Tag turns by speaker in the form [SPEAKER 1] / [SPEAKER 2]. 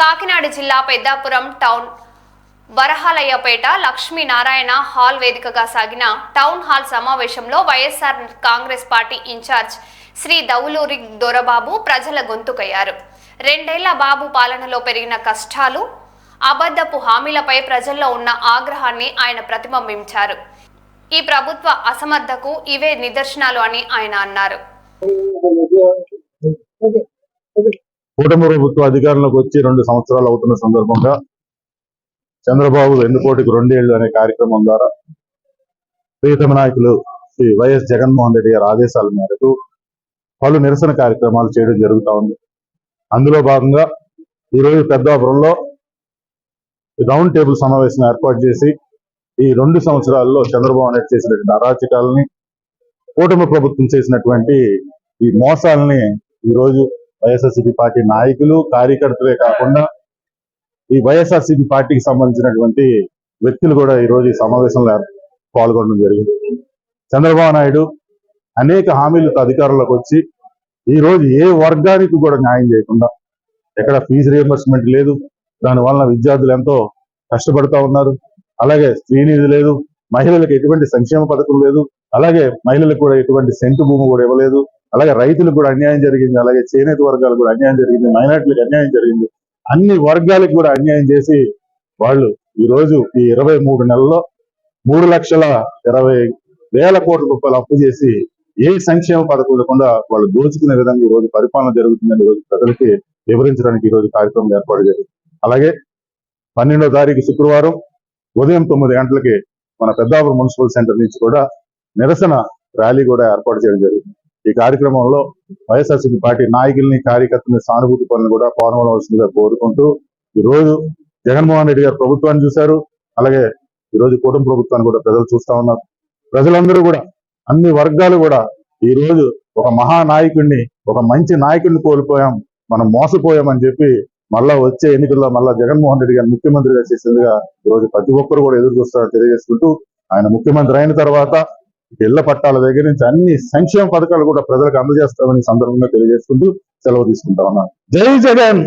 [SPEAKER 1] కాకినాడ జిల్లా Peddapuram town వరహాలయ్యపేట Lakshminarayana hall వేదికగా సాగిన టౌన్ హాల్ సమావేశంలో వైఎస్ఆర్ కాంగ్రెస్ పార్టీ ఇన్ఛార్జ్ శ్రీ దౌలూరి దొరబాబు ప్రజల గొంతుకయ్యారు. 2 ఏళ్ల బాబు పాలనలో పెరిగిన కష్టాలు, అబద్ధపు హామీలపై ప్రజల్లో ఉన్న ఆగ్రహాన్ని ఆయన ప్రతిబింబించారు. ఈ ప్రభుత్వ అసమర్థకు ఇవే నిదర్శనాలు అని ఆయన అన్నారు.
[SPEAKER 2] కూటమి ప్రభుత్వ అధికారంలోకి వచ్చి 2 సంవత్సరాలు అవుతున్న సందర్భంగా చంద్రబాబు వెన్నుపోటుకు 2 ఏళ్లు అనే కార్యక్రమం ద్వారా ప్రియతమ నాయకులు శ్రీ వైఎస్ జగన్మోహన్ రెడ్డి గారి ఆదేశాల మేరకు పలు నిరసన కార్యక్రమాలు చేయడం జరుగుతూ ఉంది. అందులో భాగంగా ఈరోజు పెద్దాపురంలో రౌండ్ టేబుల్ సమావేశం ఏర్పాటు చేసి ఈ 2 సంవత్సరాల్లో చంద్రబాబు నాయుడు చేసినటువంటి అరాచకాలని, కూటమి ప్రభుత్వం చేసినటువంటి ఈ మోసాలని ఈరోజు వైఎస్ఆర్సీపీ పార్టీ నాయకులు, కార్యకర్తలే కాకుండా ఈ వైఎస్ఆర్సీపీ పార్టీకి సంబంధించినటువంటి వ్యక్తులు కూడా ఈరోజు ఈ సమావేశంలో పాల్గొనడం జరిగింది. చంద్రబాబు నాయుడు అనేక హామీలతో అధికారంలోకి వచ్చి ఈ రోజు ఏ వర్గానికి కూడా న్యాయం చేయకుండా, ఎక్కడ ఫీజు రియంబర్స్మెంట్ లేదు, దానివల్ల విద్యార్థులు ఎంతో కష్టపడతా ఉన్నారు. అలాగే స్త్రీనిధి లేదు, మహిళలకు ఎటువంటి సంక్షేమ పథకం లేదు, అలాగే మహిళలకు కూడా ఎటువంటి సెంటు భూమి కూడా ఇవ్వలేదు, అలాగే రైతులకు కూడా అన్యాయం జరిగింది, అలాగే చేనేత వర్గాలకు కూడా అన్యాయం జరిగింది, మైనార్టీలకు అన్యాయం జరిగింది. అన్ని వర్గాలకు కూడా అన్యాయం చేసి వాళ్ళు ఈ రోజు ఈ 23 నెలల్లో 3,20,000 కోట్ల రూపాయలు అప్పు చేసి ఏ సంక్షేమ పథకం లేకుండా వాళ్ళు దోచుకునే విధంగా ఈ రోజు పరిపాలన జరుగుతుందని ఈ రోజు ప్రజలకి వివరించడానికి ఈ రోజు కార్యక్రమం ఏర్పాటు జరిగింది. అలాగే 12వ తారీఖు శుక్రవారం ఉదయం 9 గంటలకి మన పెద్దాపురం మున్సిపల్ సెంటర్ నుంచి కూడా నిరసన ర్యాలీ కూడా ఏర్పాటు చేయడం జరిగింది. ఈ కార్యక్రమంలో వైఎస్ఆర్సీపీ పార్టీ నాయకుల్ని, కార్యకర్తలని, సానుభూతి పనులు కూడా పాల్గొనవలసిందిగా కోరుకుంటూ ఈ రోజు జగన్మోహన్ రెడ్డి గారు ప్రభుత్వాన్ని చూశారు. అలాగే ఈ రోజు కూటమి ప్రభుత్వాన్ని కూడా ప్రజలు చూస్తా ఉన్నారు. ప్రజలందరూ కూడా, అన్ని వర్గాలు కూడా ఈ రోజు ఒక మహానాయకుడిని, ఒక మంచి నాయకుడిని కోల్పోయాం, మనం మోసపోయామని చెప్పి మళ్ళా వచ్చే ఎన్నికల్లో మళ్ళా జగన్మోహన్ రెడ్డి గారు ముఖ్యమంత్రిగా చేసేందుగా ఈ రోజు ప్రతి ఒక్కరు కూడా ఎదురు చూస్తారని తెలియజేసుకుంటూ, ఆయన ముఖ్యమంత్రి అయిన తర్వాత ఇళ్ల పట్టాల దగ్గర నుంచి అన్ని సంక్షేమ పథకాలు కూడా ప్రజలకు అందజేస్తామని సందర్భంగా తెలియజేసుకుంటూ సెలవు తీసుకుంటా ఉన్నాను. జై జగన్.